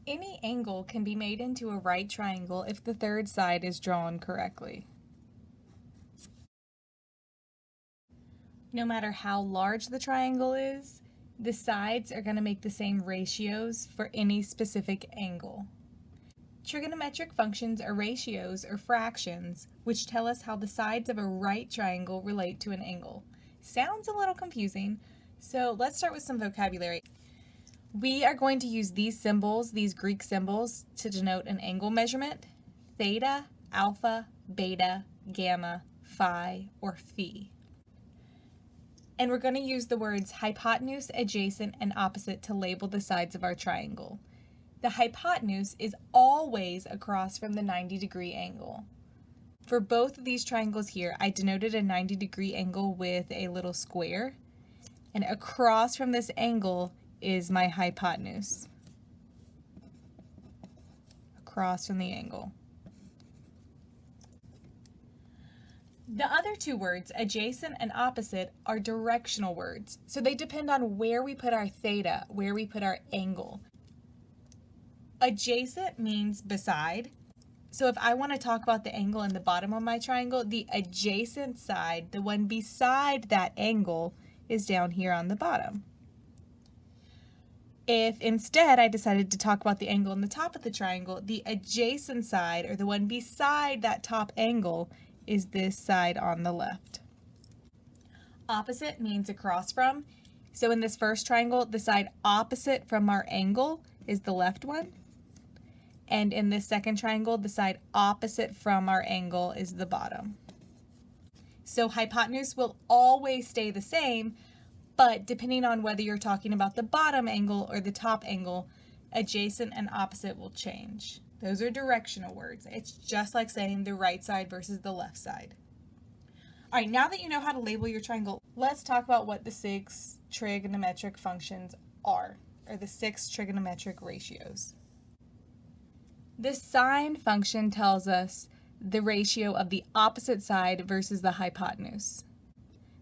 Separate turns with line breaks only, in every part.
Any angle can be made into a right triangle if the third side is drawn correctly. No matter how large the triangle is, the sides are going to make the same ratios for any specific angle. Trigonometric functions are ratios or fractions which tell us how the sides of a right triangle relate to an angle. Sounds a little confusing, so let's start with some vocabulary. We are going to use these symbols, these Greek symbols, to denote an angle measurement: theta, alpha, beta, gamma, phi, or phi. And we're going to use the words hypotenuse, adjacent, and opposite to label the sides of our triangle. The hypotenuse is always across from the 90-degree angle. For both of these triangles here, I denoted a 90-degree angle with a little square, and across from this angle is my hypotenuse. Across from the angle. The other two words, adjacent and opposite, are directional words, so they depend on where we put our theta, where we put our angle. Adjacent means beside, so if I want to talk about the angle in the bottom of my triangle, the adjacent side, the one beside that angle, is down here on the bottom. If instead I decided to talk about the angle in the top of the triangle, the adjacent side, or the one beside that top angle, is this side on the left. Opposite means across from. So in this first triangle, the side opposite from our angle is the left one. And in this second triangle, the side opposite from our angle is the bottom. So hypotenuse will always stay the same, but depending on whether you're talking about the bottom angle or the top angle, adjacent and opposite will change. Those are directional words. It's just like saying the right side versus the left side. All right, now that you know how to label your triangle, let's talk about what the 6 trigonometric functions are, or the 6 trigonometric ratios. The sine function tells us the ratio of the opposite side versus the hypotenuse.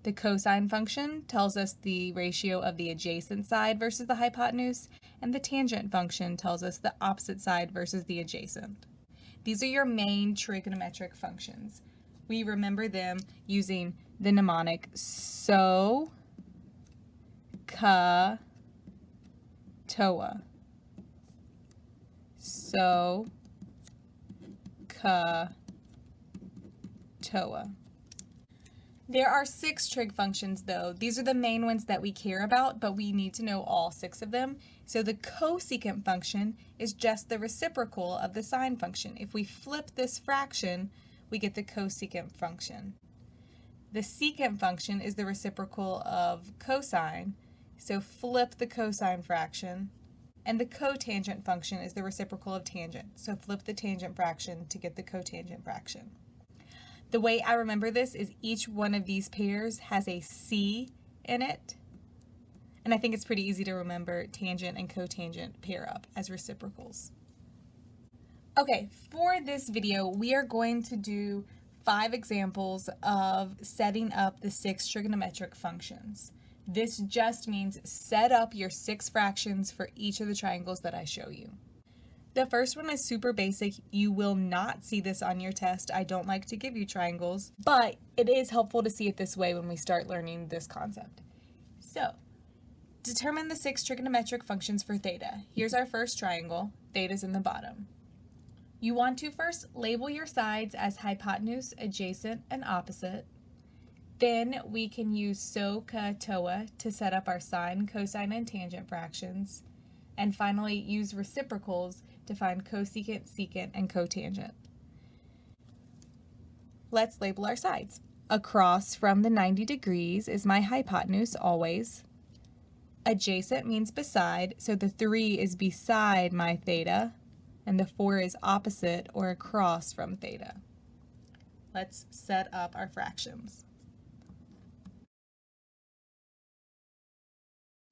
The cosine function tells us the ratio of the adjacent side versus the hypotenuse, and the tangent function tells us the opposite side versus the adjacent. These are your main trigonometric functions. We remember them using the mnemonic SOH CAH TOA. SOH CAH TOA. There are 6 trig functions though. These are the main ones that we care about, but we need to know all 6 of them. So the cosecant function is just the reciprocal of the sine function. If we flip this fraction, we get the cosecant function. The secant function is the reciprocal of cosine, so flip the cosine fraction. And the cotangent function is the reciprocal of tangent, so flip the tangent fraction to get the cotangent fraction. The way I remember this is each one of these pairs has a C in it. And I think it's pretty easy to remember tangent and cotangent pair up as reciprocals. Okay, for this video, we are going to do 5 examples of setting up the 6 trigonometric functions. This just means set up your 6 fractions for each of the triangles that I show you. The first one is super basic. You will not see this on your test. I don't like to give you triangles, but it is helpful to see it this way when we start learning this concept. So, determine the 6 trigonometric functions for theta. Here's our first triangle. Theta's in the bottom. You want to first label your sides as hypotenuse, adjacent, and opposite. Then we can use SOH CAH TOA to set up our sine, cosine, and tangent fractions. And finally, use reciprocals to find cosecant, secant, and cotangent. Let's label our sides. Across from the 90 degrees is my hypotenuse always. Adjacent means beside, so the 3 is beside my theta, and the 4 is opposite or across from theta. Let's set up our fractions.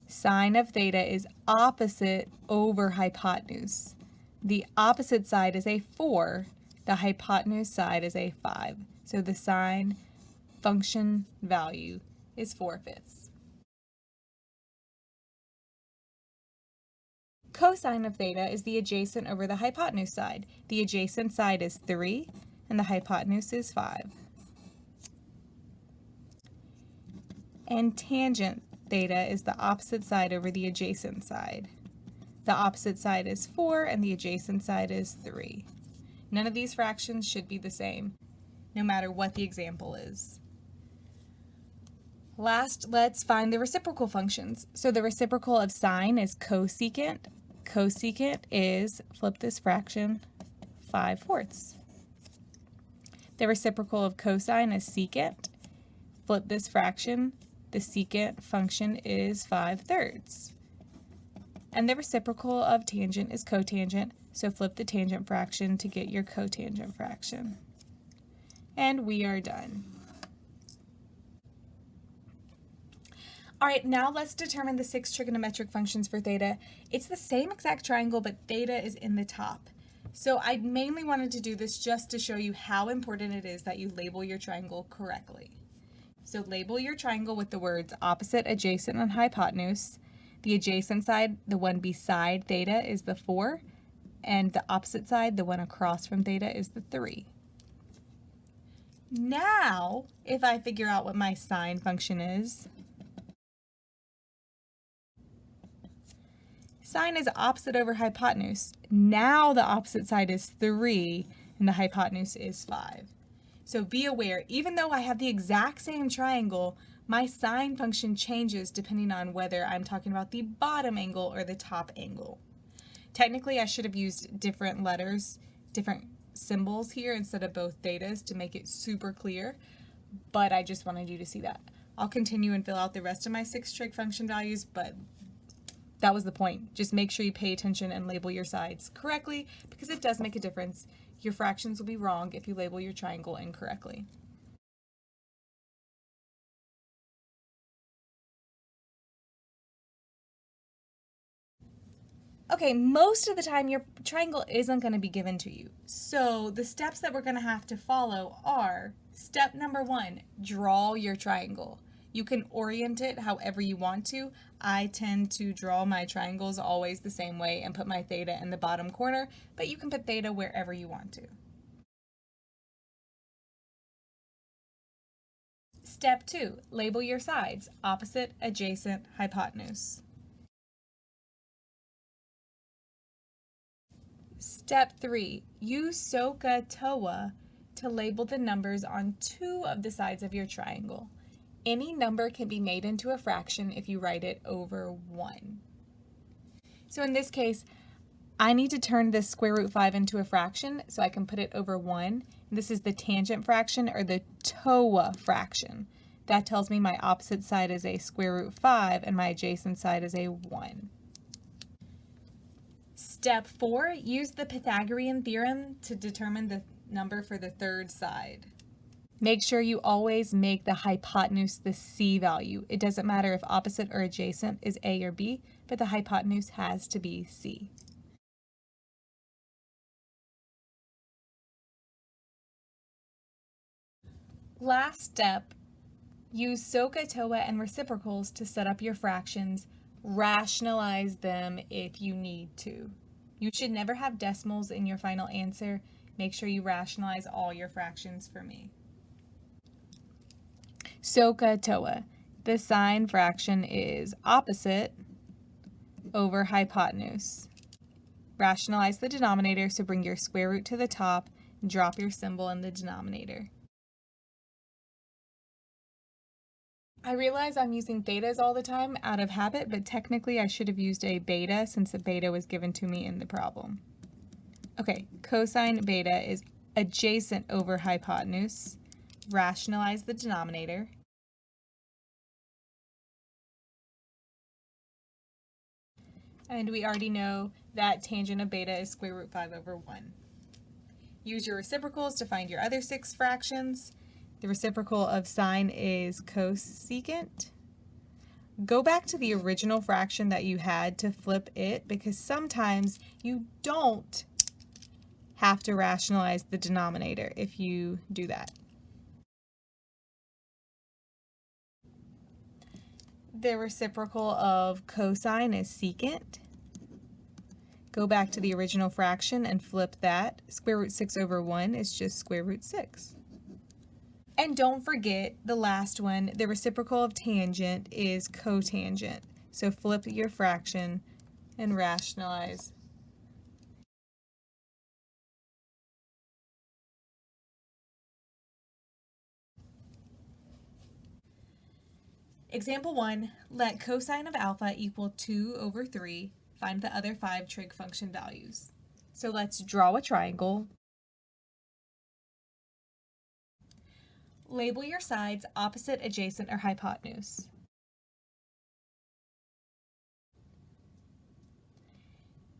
Sine of theta is opposite over hypotenuse. The opposite side is a 4, the hypotenuse side is a 5. So the sine function value is 4/5. Cosine of theta is the adjacent over the hypotenuse side. The adjacent side is 3, and the hypotenuse is 5. And tangent theta is the opposite side over the adjacent side. The opposite side is 4, and the adjacent side is 3. None of these fractions should be the same, no matter what the example is. Last, let's find the reciprocal functions. So the reciprocal of sine is cosecant. Cosecant is, flip this fraction, 5/4. The reciprocal of cosine is secant. Flip this fraction, the secant function is 5/3. And the reciprocal of tangent is cotangent, so flip the tangent fraction to get your cotangent fraction. And we are done. All right, now let's determine the 6 trigonometric functions for theta. It's the same exact triangle, but theta is in the top. So I mainly wanted to do this just to show you how important it is that you label your triangle correctly. So label your triangle with the words opposite, adjacent, and hypotenuse. The adjacent side, the one beside theta, is the 4, and the opposite side, the one across from theta, is the 3. Now, if I figure out what my sine function is, sine is opposite over hypotenuse. Now the opposite side is 3, and the hypotenuse is 5. So be aware, even though I have the exact same triangle, my sine function changes depending on whether I'm talking about the bottom angle or the top angle. Technically, I should have used different letters, different symbols here instead of both thetas to make it super clear, but I just wanted you to see that. I'll continue and fill out the rest of my 6 trig function values, but that was the point. Just make sure you pay attention and label your sides correctly, because it does make a difference. Your fractions will be wrong if you label your triangle incorrectly. Okay, most of the time your triangle isn't going to be given to you. So the steps that we're going to have to follow are, step number 1, draw your triangle. You can orient it however you want to. I tend to draw my triangles always the same way and put my theta in the bottom corner, but you can put theta wherever you want to. Step 2, label your sides, opposite, adjacent, hypotenuse. Step 3, use SOH CAH TOA to label the numbers on 2 of the sides of your triangle. Any number can be made into a fraction if you write it over 1. So in this case, I need to turn this square root 5 into a fraction so I can put it over 1. This is the tangent fraction, or the TOA fraction. That tells me my opposite side is a square root 5 and my adjacent side is a 1. Step 4, use the Pythagorean theorem to determine the number for the third side. Make sure you always make the hypotenuse the C value. It doesn't matter if opposite or adjacent is A or B, but the hypotenuse has to be C. Last step, use SOH CAH TOA and reciprocals to set up your fractions. Rationalize them if you need to. You should never have decimals in your final answer. Make sure you rationalize all your fractions for me. SOH CAH TOA. The sine fraction is opposite over hypotenuse. Rationalize the denominator, so bring your square root to the top and drop your symbol in the denominator. I realize I'm using thetas all the time out of habit, but technically I should have used a beta since the beta was given to me in the problem. Okay, cosine beta is adjacent over hypotenuse. Rationalize the denominator. And we already know that tangent of beta is square root 5 over 1. Use your reciprocals to find your other 6 fractions. The reciprocal of sine is cosecant. Go back to the original fraction that you had to flip it, because sometimes you don't have to rationalize the denominator if you do that. The reciprocal of cosine is secant. Go back to the original fraction and flip that. Square root 6 over 1 is just square root 6. And don't forget the last one, the reciprocal of tangent is cotangent. So flip your fraction and rationalize. Example 1, let cosine of alpha equal 2 over 3. Find the other 5 trig function values. So let's draw a triangle. Label your sides opposite, adjacent, or hypotenuse.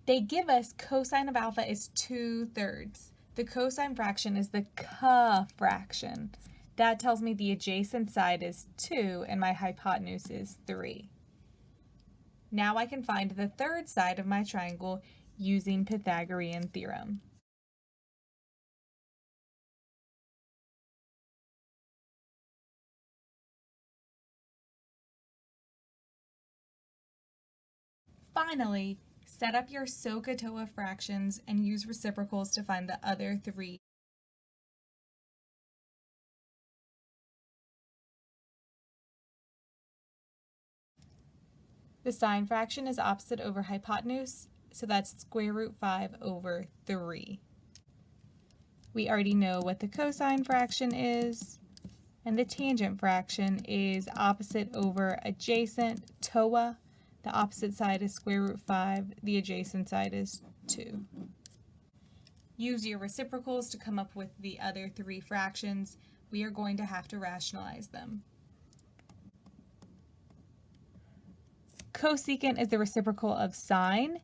They give us cosine of alpha is 2/3. The cosine fraction is the fraction. That tells me the adjacent side is 2 and my hypotenuse is 3. Now I can find the third side of my triangle using Pythagorean theorem. Finally, set up your SOH CAH TOA fractions and use reciprocals to find the other 3. The sine fraction is opposite over hypotenuse, so that's square root 5 over 3. We already know what the cosine fraction is, and the tangent fraction is opposite over adjacent, TOA. The opposite side is square root 5, the adjacent side is 2. Use your reciprocals to come up with the other 3 fractions. We are going to have to rationalize them. Cosecant is the reciprocal of sine.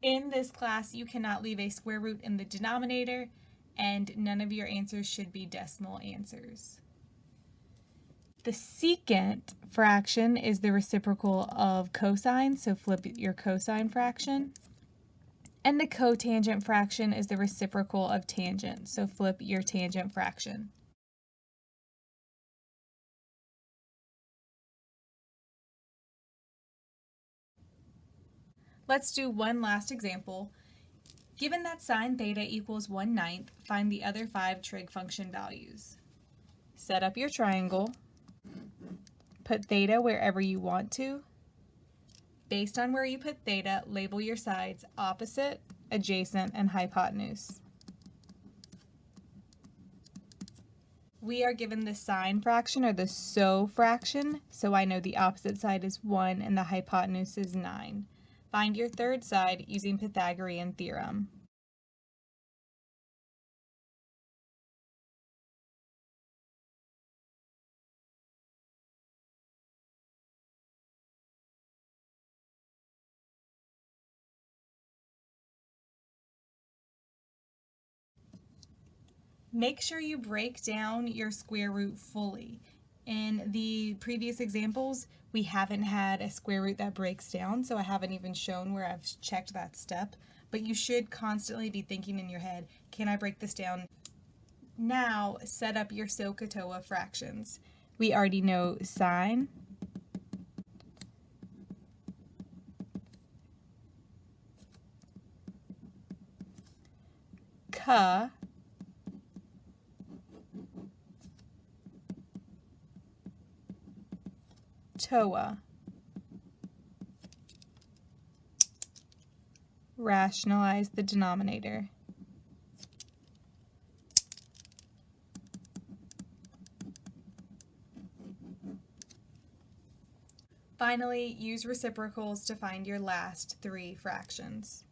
In this class, you cannot leave a square root in the denominator, and none of your answers should be decimal answers. The secant fraction is the reciprocal of cosine, so flip your cosine fraction. And the cotangent fraction is the reciprocal of tangent, so flip your tangent fraction. Let's do one last example. Given that sine theta equals 1/9, find the other 5 trig function values. Set up your triangle. Put theta wherever you want to. Based on where you put theta, label your sides opposite, adjacent, and hypotenuse. We are given the sine fraction, or the SOH fraction, so I know the opposite side is 1 and the hypotenuse is 9. Find your third side using Pythagorean theorem. Make sure you break down your square root fully. In the previous examples, we haven't had a square root that breaks down, so I haven't even shown where I've checked that step. But you should constantly be thinking in your head, can I break this down? Now, set up your SOH CAH TOA fractions. We already know sine, CAH, TOA. Rationalize the denominator. Finally, use reciprocals to find your last 3 fractions.